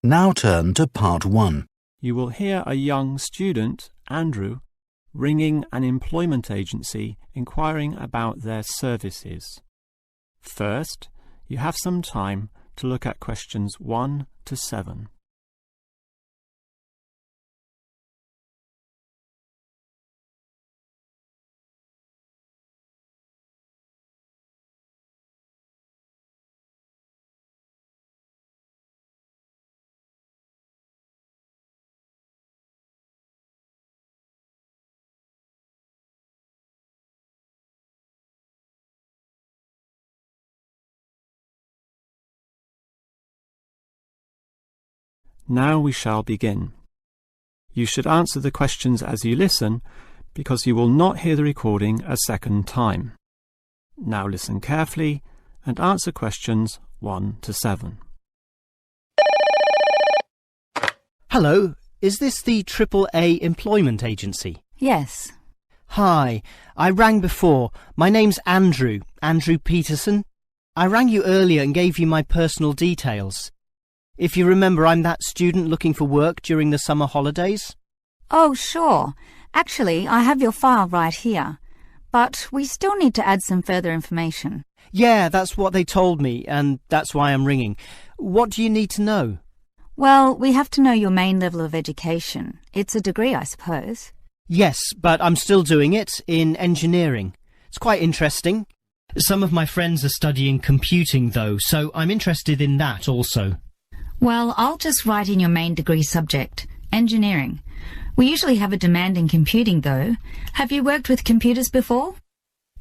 Now turn to Part 1. You will hear a young student, Andrew, ringing an employment agency inquiring about their services. First, you have some time to look at questions 1 to 7. Now we shall begin. You should answer the questions as you listen, because you will not hear the recording a second time. Now listen carefully and answer questions 1 to 7. Hello, is this the AAA employment agency? Yes. Hi, I rang before. My name's Andrew Peterson. I rang you earlier and gave you my personal details. If you remember, I'm that student looking for work during the summer holidays. Oh, sure. Actually, I have your file right here. But we still need to add some further information. Yeah, that's what they told me, and that's why I'm ringing. What do you need to know? Well, we have to know your main level of education. It's a degree, I suppose. Yes, but I'm still doing it in engineering. It's quite interesting. Some of my friends are studying computing, though, so I'm interested in that also. Well, I'll just write in your main degree subject, engineering. We usually have a demand in computing, though. Have you worked with computers before?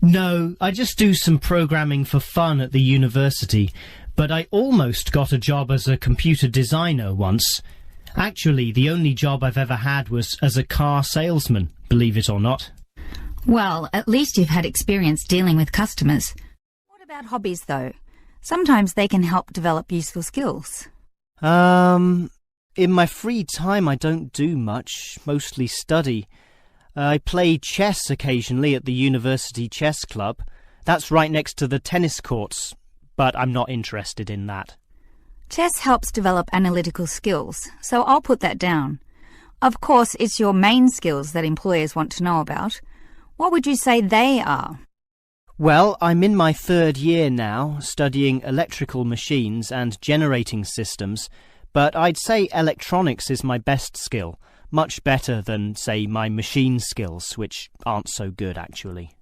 No, I just do some programming for fun at the university, but I almost got a job as a computer designer once. Actually, the only job I've ever had was as a car salesman, believe it or not. Well, at least you've had experience dealing with customers. What about hobbies, though? Sometimes they can help develop useful skills. In my free time I don't do much, mostly study. I play chess occasionally at the university chess club. That's right next to the tennis courts, but I'm not interested in that. Chess helps develop analytical skills, so I'll put that down. Of course, it's your main skills that employers want to know about. What would you say they are? Well, I'm in my 3rd year now, studying electrical machines and generating systems, but I'd say electronics is my best skill, much better than, say, my machine skills, which aren't so good, actually.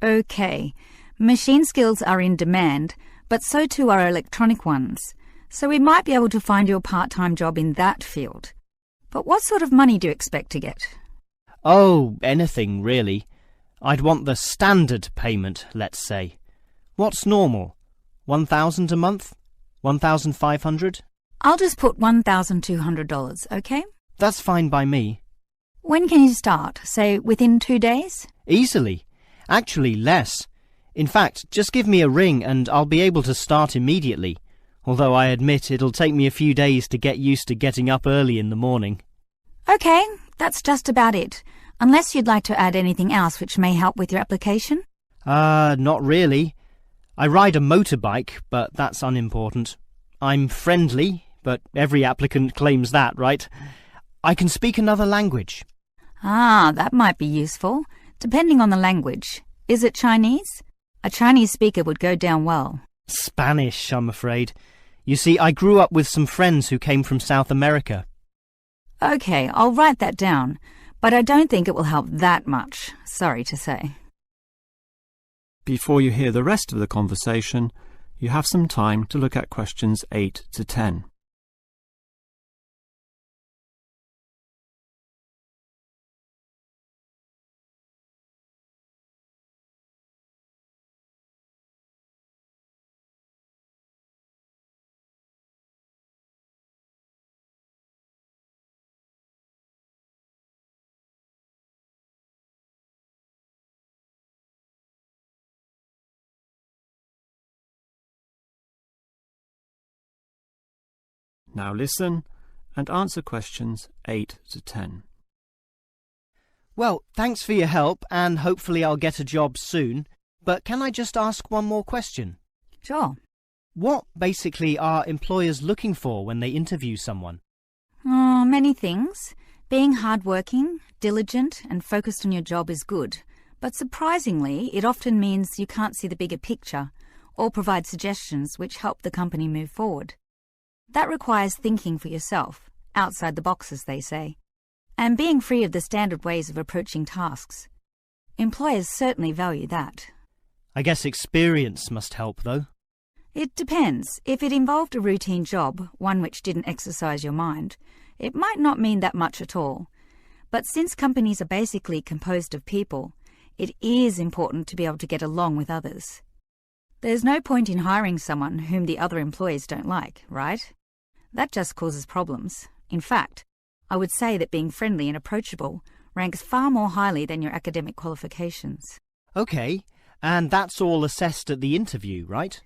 OK. Machine skills are in demand, but so too are electronic ones, so we might be able to find you a part-time job in that field. But what sort of money do you expect to get? Oh, anything, really. I'd want the standard payment, let's say. What's normal? 1,000 a month? 1,500? I'll just put $1,200, OK? That's fine by me. When can you start? Say, within 2 days? Easily. Actually, less. In fact, just give me a ring and I'll be able to start immediately. Although I admit it'll take me a few days to get used to getting up early in the morning. OK, that's just about it. Unless you'd like to add anything else which may help with your application? Not really. I ride a motorbike, but that's unimportant. I'm friendly, but every applicant claims that, right? I can speak another language. Ah, that might be useful, depending on the language. Is it Chinese? A Chinese speaker would go down well. Spanish, I'm afraid. You see, I grew up with some friends who came from South America. OK, I'll write that down. But I don't think it will help that much, sorry to say. Before you hear the rest of the conversation, you have some time to look at questions 8 to 10. Now listen and answer questions 8 to 10. Well, thanks for your help, and hopefully I'll get a job soon. But can I just ask one more question? Sure. What basically are employers looking for when they interview someone? Oh, many things. Being hardworking, diligent and focused on your job is good, but surprisingly, it often means you can't see the bigger picture or provide suggestions which help the company move forward. That requires thinking for yourself, outside the box as they say, and being free of the standard ways of approaching tasks. Employers certainly value that. I guess experience must help, though. It depends. If it involved a routine job, one which didn't exercise your mind, it might not mean that much at all. But since companies are basically composed of people, it is important to be able to get along with others. There's no point in hiring someone whom the other employees don't like, right? That just causes problems. In fact, I would say that being friendly and approachable ranks far more highly than your academic qualifications. Okay, and that's all assessed at the interview, right?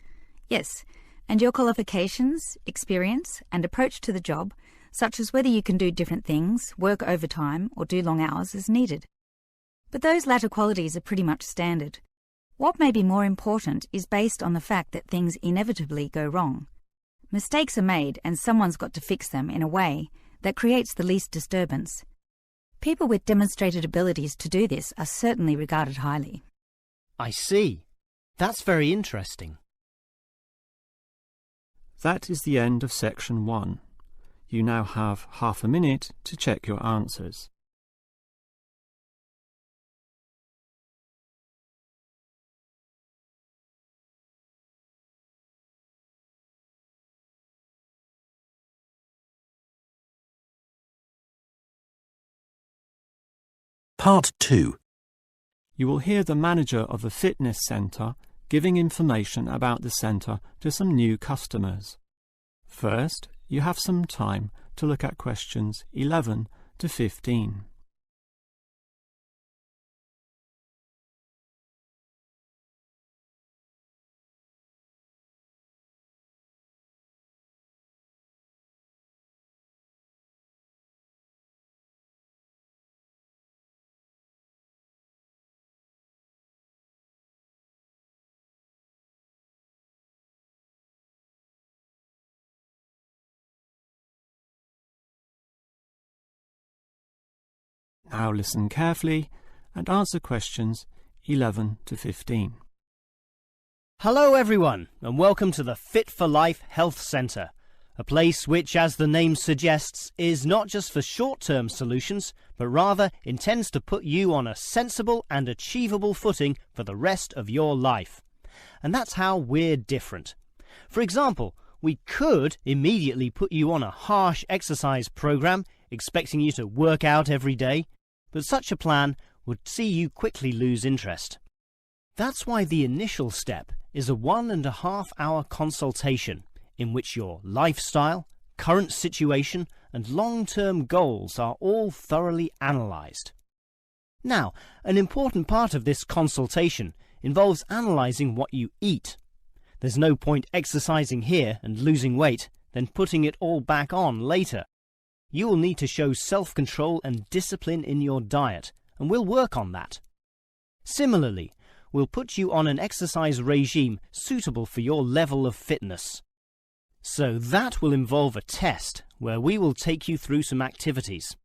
Yes, and your qualifications, experience, and approach to the job, such as whether you can do different things, work overtime, or do long hours as needed. But those latter qualities are pretty much standard. What may be more important is based on the fact that things inevitably go wrong. Mistakes are made and someone's got to fix them in a way that creates the least disturbance. People with demonstrated abilities to do this are certainly regarded highly. I see. That's very interesting. That is the end of section 1. You now have half a minute to check your answers. Part 2. You will hear the manager of the fitness centre giving information about the centre to some new customers. First, you have some time to look at questions 11 to 15. Now listen carefully and answer questions 11 to 15. Hello everyone, and welcome to the Fit for Life Health Centre, a place which, as the name suggests, is not just for short-term solutions, but rather intends to put you on a sensible and achievable footing for the rest of your life. And that's how we're different. For example, we could immediately put you on a harsh exercise program, expecting you to work out every day, but such a plan would see you quickly lose interest. That's why the initial step is a 1.5 hour consultation in which your lifestyle, current situation and long-term goals are all thoroughly analysed. Now, an important part of this consultation involves analysing what you eat. There's no point exercising here and losing weight, then putting it all back on later. You will need to show self-control and discipline in your diet, and we'll work on that. Similarly, we'll put you on an exercise regime suitable for your level of fitness. So that will involve a test where we will take you through some activities,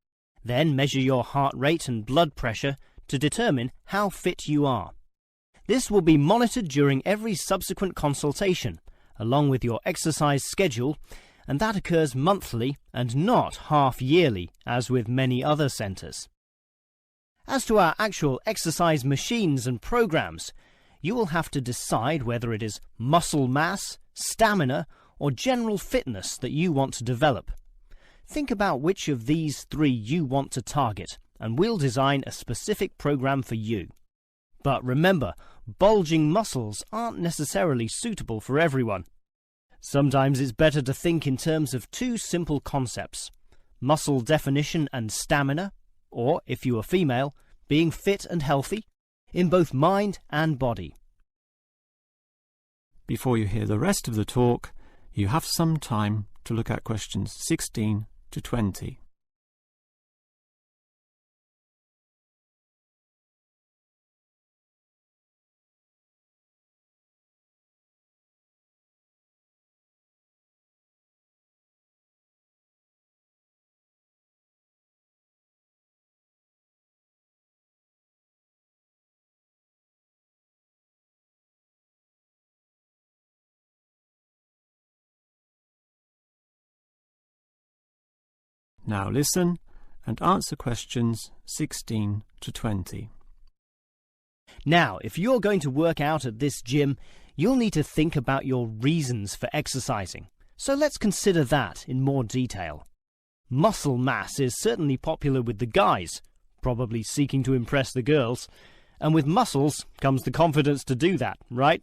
then measure your heart rate and blood pressure to determine how fit you are. This will be monitored during every subsequent consultation, along with your exercise schedule, and that occurs monthly and not half-yearly, as with many other centres. As to our actual exercise machines and programs, you will have to decide whether it is muscle mass, stamina, or general fitness that you want to develop. Think about which of these 3 you want to target, and we'll design a specific program for you. But remember, bulging muscles aren't necessarily suitable for everyone. Sometimes it's better to think in terms of 2 simple concepts: muscle definition and stamina, or, if you are female, being fit and healthy, in both mind and body. Before you hear the rest of the talk, you have some time to look at questions 16 to 20. Now listen and answer questions 16 to 20. Now, if you're going to work out at this gym, you'll need to think about your reasons for exercising. So let's consider that in more detail. Muscle mass is certainly popular with the guys, probably seeking to impress the girls. And with muscles comes the confidence to do that, right?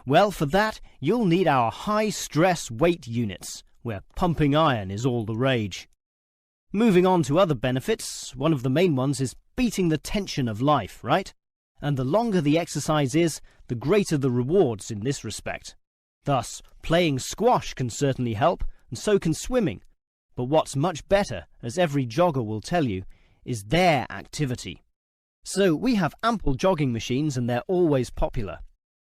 Well, for that, you'll need our high-stress weight units, where pumping iron is all the rage. Moving on to other benefits, one of the main ones is beating the tension of life, right? And the longer the exercise is, the greater the rewards in this respect. Thus, playing squash can certainly help, and so can swimming. But what's much better, as every jogger will tell you, is their activity. So we have ample jogging machines and they're always popular.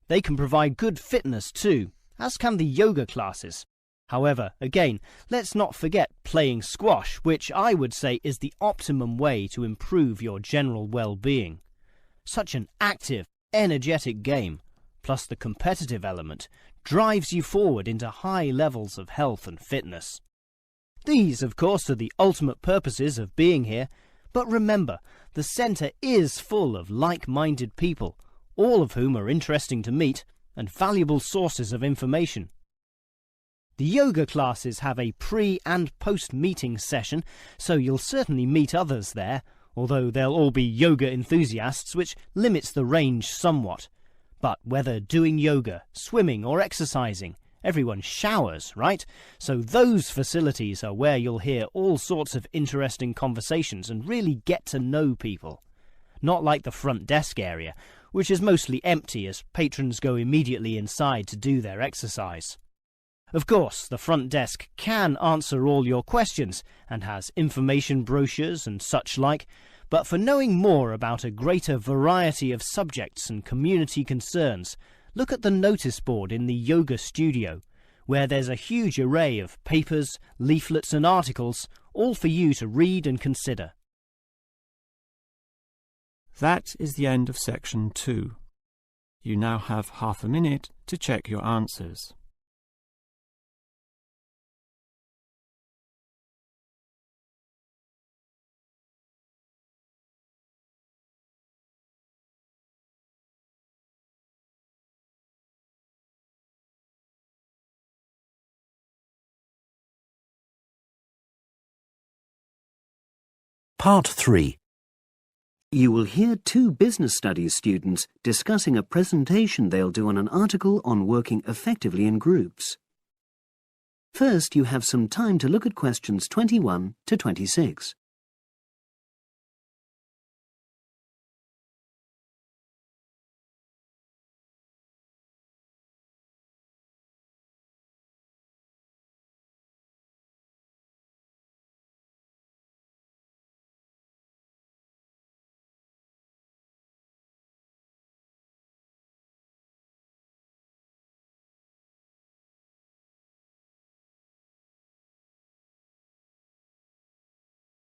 They can provide good fitness too, as can the yoga classes. However, again, let's not forget playing squash, which I would say is the optimum way to improve your general well-being. Such an active, energetic game, plus the competitive element, drives you forward into high levels of health and fitness. These, of course, are the ultimate purposes of being here, but remember, the centre is full of like-minded people, all of whom are interesting to meet and valuable sources of information. The yoga classes have a pre- and post-meeting session, so you'll certainly meet others there, although they'll all be yoga enthusiasts, which limits the range somewhat. But whether doing yoga, swimming or exercising, everyone showers, right? So those facilities are where you'll hear all sorts of interesting conversations and really get to know people. Not like the front desk area, which is mostly empty as patrons go immediately inside to do their exercise. Of course, the front desk can answer all your questions and has information brochures and such like, but for knowing more about a greater variety of subjects and community concerns, look at the notice board in the yoga studio, where there's a huge array of papers, leaflets and articles, all for you to read and consider. That is the end of section 2. You now have half a minute to check your answers. Part 3. You will hear two business studies students discussing a presentation they'll do on an article on working effectively in groups. First, you have some time to look at questions 21 to 26.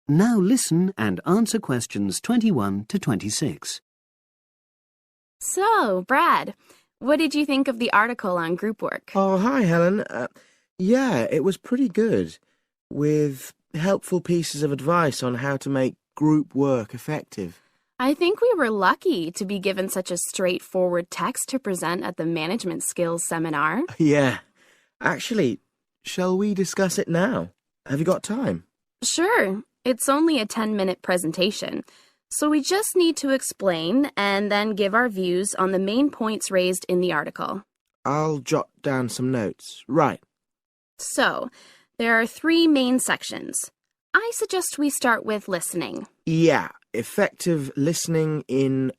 Now listen and answer questions 21 to 26. So, Brad, what did you think of the article on group work? Oh, hi, Helen. Yeah, it was pretty good, with helpful pieces of advice on how to make group work effective. I think we were lucky to be given such a straightforward text to present at the management skills seminar. Yeah. Actually, shall we discuss it now? Have you got time? Sure. It's only a 10-minute presentation, so we just need to explain and then give our views on the main points raised in the article. I'll jot down some notes. Right. So, there are 3 main sections. I suggest we start with listening. Yeah, effective listening in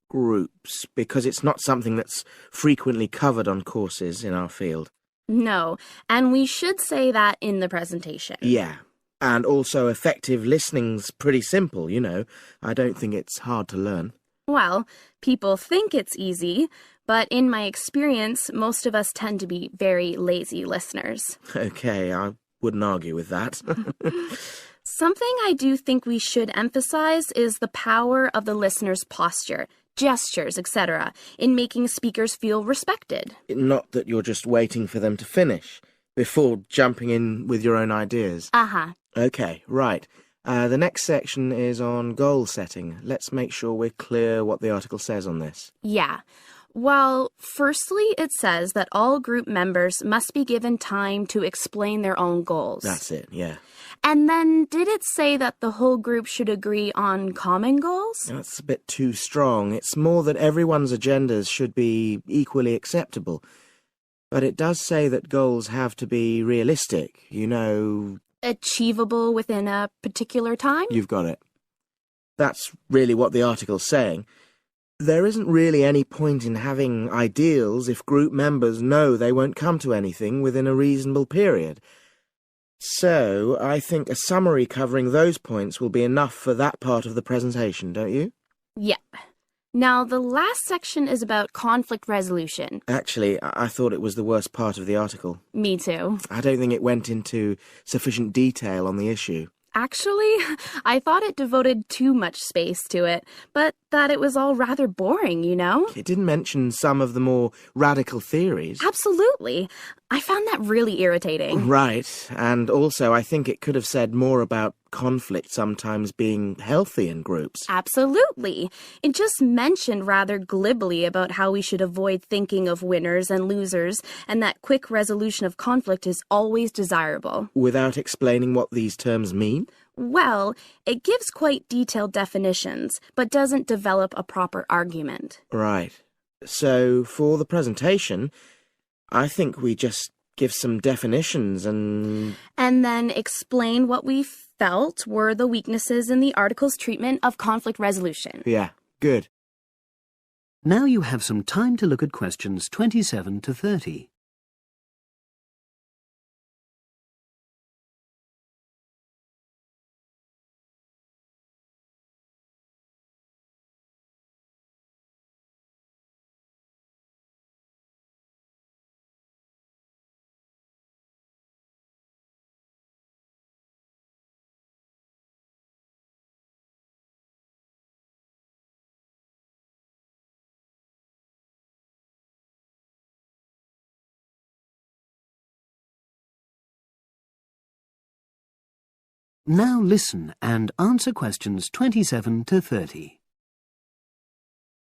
groups, because it's not something that's frequently covered on courses in our field. No, and we should say that in the presentation. Yeah. And also effective listening's pretty simple, you know. I don't think it's hard to learn. Well, people think it's easy, but in my experience, most of us tend to be very lazy listeners. Okay, I wouldn't argue with that. Something I do think we should emphasize is the power of the listener's posture, gestures, etc., in making speakers feel respected. Not that you're just waiting for them to finish before jumping in with your own ideas. Okay, right. The next section is on goal setting. Let's make sure we're clear what the article says on this. Yeah. Well, firstly, it says that all group members must be given time to explain their own goals. That's it, yeah. And then did it say that the whole group should agree on common goals? That's a bit too strong. It's more that everyone's agendas should be equally acceptable. But it does say that goals have to be realistic, Achievable within a particular time? You've got it. That's really what the article's saying. There isn't really any point in having ideals if group members know they won't come to anything within a reasonable period. So, I think a summary covering those points will be enough for that part of the presentation, don't you? Yep. Now, the last section is about conflict resolution. Actually, I thought it was the worst part of the article. Me too. I don't think it went into sufficient detail on the issue. Actually, I thought it devoted too much space to it, but that it was all rather boring, It didn't mention some of the more radical theories. Absolutely. I found that really irritating. Right, and also I think it could have said more about conflict sometimes being healthy in groups. Absolutely. It just mentioned rather glibly about how we should avoid thinking of winners and losers, and that quick resolution of conflict is always desirable. Without explaining what these terms mean? Well, it gives quite detailed definitions, but doesn't develop a proper argument. Right. So, for the presentation, I think we just give some definitions and then explain what we felt were the weaknesses in the article's treatment of conflict resolution. Yeah, good. Now you have some time to look at questions 27 to 30. Now listen and answer questions 27 to 30.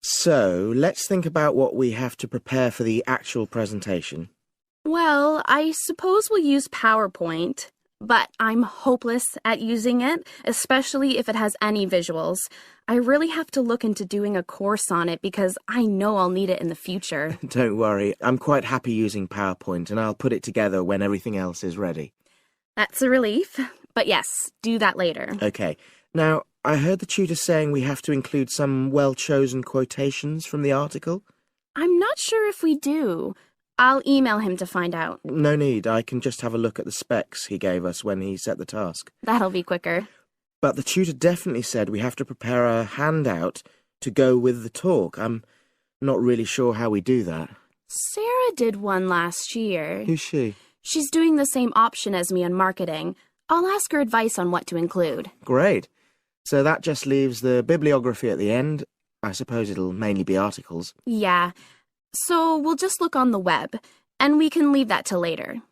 So, let's think about what we have to prepare for the actual presentation. Well, I suppose we'll use PowerPoint, but I'm hopeless at using it, especially if it has any visuals. I really have to look into doing a course on it because I know I'll need it in the future. Don't worry, I'm quite happy using PowerPoint and I'll put it together when everything else is ready. That's a relief. But yes, do that later. Okay. Now, I heard the tutor saying we have to include some well-chosen quotations from the article. I'm not sure if we do. I'll email him to find out. No need. I can just have a look at the specs he gave us when he set the task. That'll be quicker. But the tutor definitely said we have to prepare a handout to go with the talk. I'm not really sure how we do that. Sarah did one last year. Who's she? She's doing the same option as me on marketing. I'll ask her advice on what to include. Great. So that just leaves the bibliography at the end. I suppose it'll mainly be articles. Yeah. So we'll just look on the web, and we can leave that till later.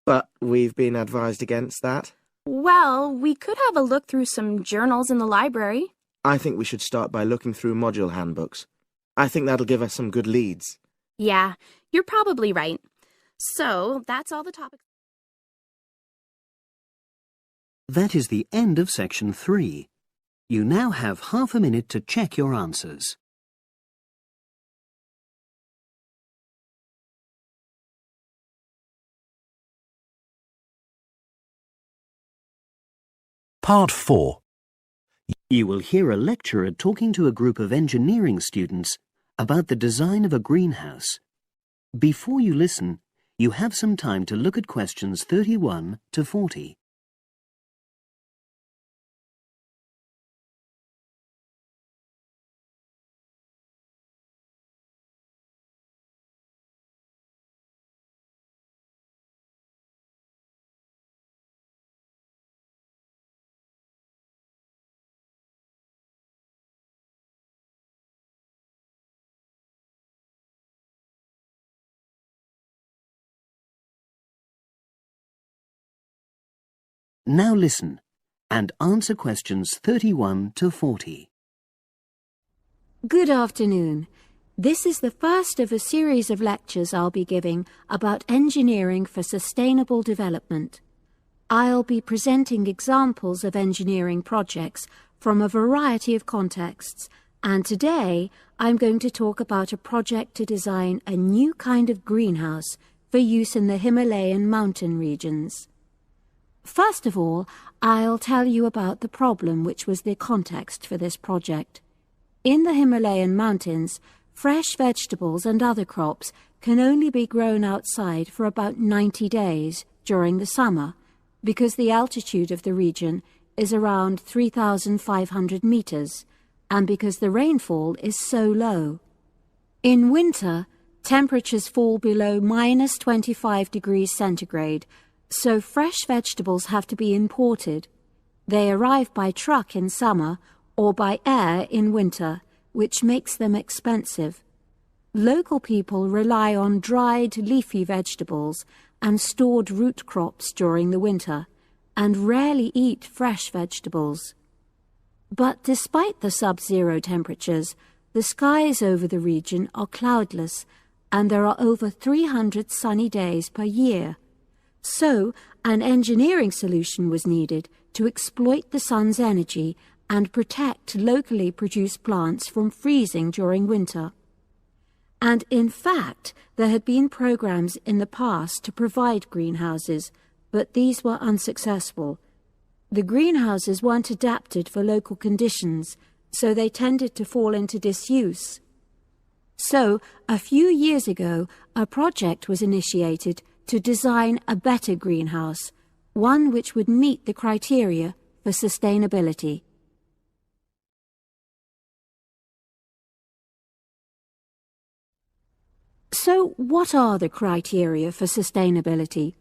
But we've been advised against that. Well, we could have a look through some journals in the library. I think we should start by looking through module handbooks. I think that'll give us some good leads. Yeah, you're probably right. So, that's all the topics. That is the end of section 3. You now have half a minute to check your answers. Part 4. You will hear a lecturer talking to a group of engineering students about the design of a greenhouse. Before you listen, you have some time to look at questions 31 to 40. Now listen and answer questions 31 to 40. Good afternoon. This is the first of a series of lectures I'll be giving about engineering for sustainable development. I'll be presenting examples of engineering projects from a variety of contexts, and today I'm going to talk about a project to design a new kind of greenhouse for use in the Himalayan mountain regions. First of all, I'll tell you about the problem which was the context for this project. In the Himalayan mountains, fresh vegetables and other crops can only be grown outside for about 90 days during the summer, because the altitude of the region is around 3,500 meters, and because the rainfall is so low. In winter, temperatures fall below minus 25 degrees centigrade, so fresh vegetables have to be imported. They arrive by truck in summer or by air in winter, which makes them expensive. Local people rely on dried leafy vegetables and stored root crops during the winter, and rarely eat fresh vegetables. But despite the sub-zero temperatures, the skies over the region are cloudless, and there are over 300 sunny days per year. So, an engineering solution was needed to exploit the sun's energy and protect locally produced plants from freezing during winter. And in fact, there had been programs in the past to provide greenhouses, but these were unsuccessful. The greenhouses weren't adapted for local conditions, so they tended to fall into disuse. So, a few years ago, a project was initiated to design a better greenhouse, one which would meet the criteria for sustainability. So, what are the criteria for sustainability?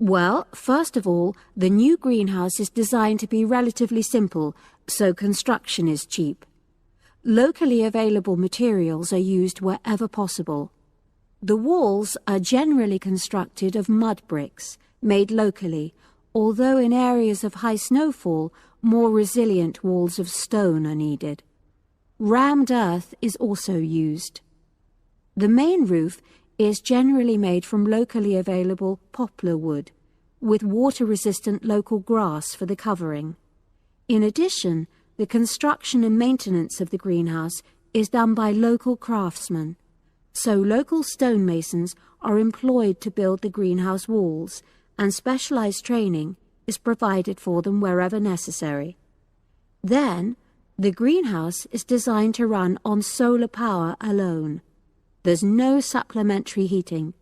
Well, first of all, the new greenhouse is designed to be relatively simple, so construction is cheap. Locally available materials are used wherever possible. The walls are generally constructed of mud bricks, made locally, although in areas of high snowfall, more resilient walls of stone are needed. Rammed earth is also used. The main roof is generally made from locally available poplar wood, with water-resistant local grass for the covering. In addition, the construction and maintenance of the greenhouse is done by local craftsmen, so local stonemasons are employed to build the greenhouse walls, and specialized training is provided for them wherever necessary. Then, the greenhouse is designed to run on solar power alone. There's no supplementary heating.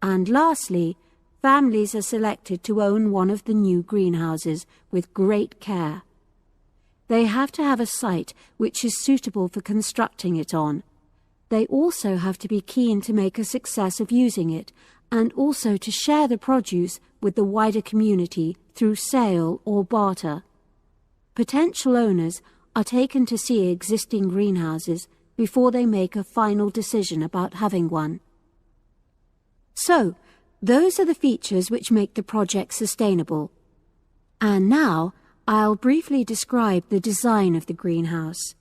And lastly, families are selected to own one of the new greenhouses with great care. They have to have a site which is suitable for constructing it on. They also have to be keen to make a success of using it, and also to share the produce with the wider community through sale or barter. Potential owners are taken to see existing greenhouses before they make a final decision about having one. So, those are the features which make the project sustainable. And now, I'll briefly describe the design of the greenhouse.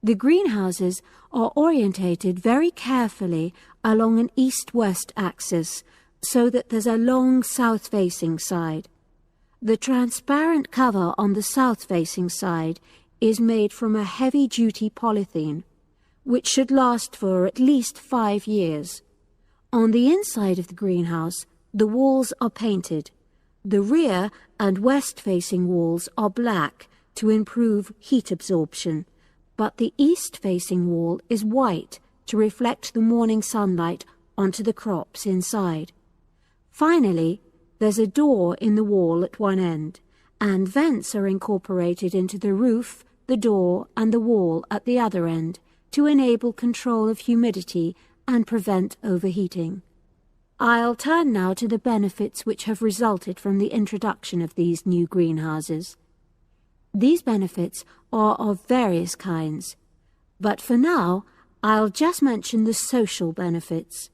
The greenhouses are orientated very carefully along an east-west axis, so that there's a long south-facing side. The transparent cover on the south-facing side is made from a heavy-duty polythene, which should last for at least 5 years. On the inside of the greenhouse, the walls are painted. The rear and west-facing walls are black to improve heat absorption, but the east-facing wall is white to reflect the morning sunlight onto the crops inside. Finally, there's a door in the wall at one end, and vents are incorporated into the roof, the door, and the wall at the other end to enable control of humidity and prevent overheating. I'll turn now to the benefits which have resulted from the introduction of these new greenhouses. These benefits are of various kinds, but for now I'll just mention the social benefits.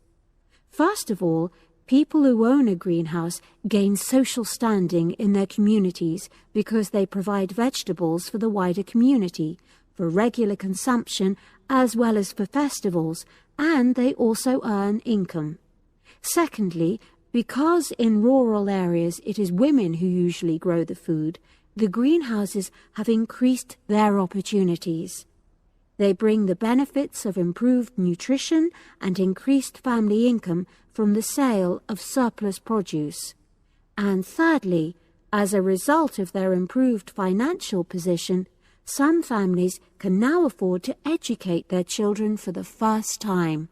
First of all, People who own a greenhouse gain social standing in their communities because they provide vegetables for the wider community, for regular consumption as well as for festivals, and they also earn income. Secondly, because in rural areas it is women who usually grow the food, the greenhouses have increased their opportunities. They bring the benefits of improved nutrition and increased family income from the sale of surplus produce. And thirdly, as a result of their improved financial position, some families can now afford to educate their children for the first time.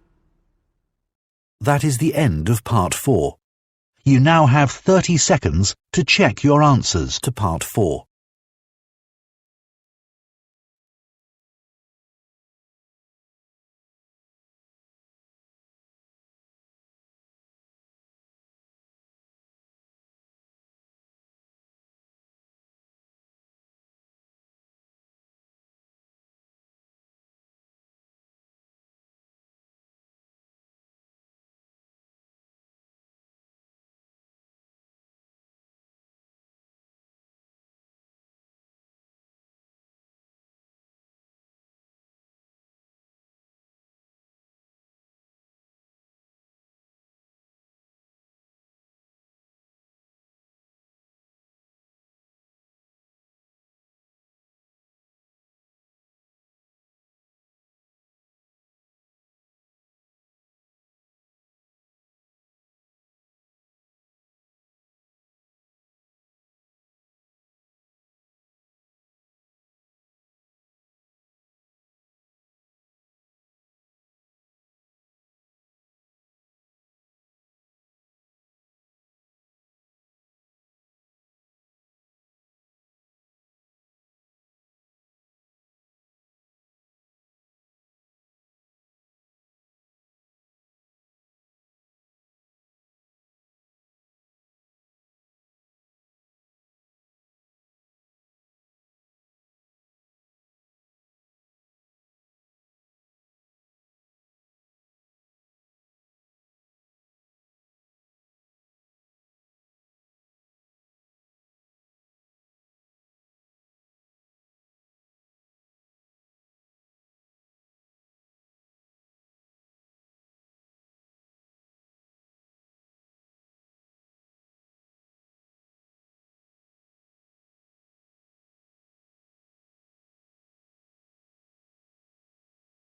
That is the end of Part 4. You now have 30 seconds to check your answers to Part 4.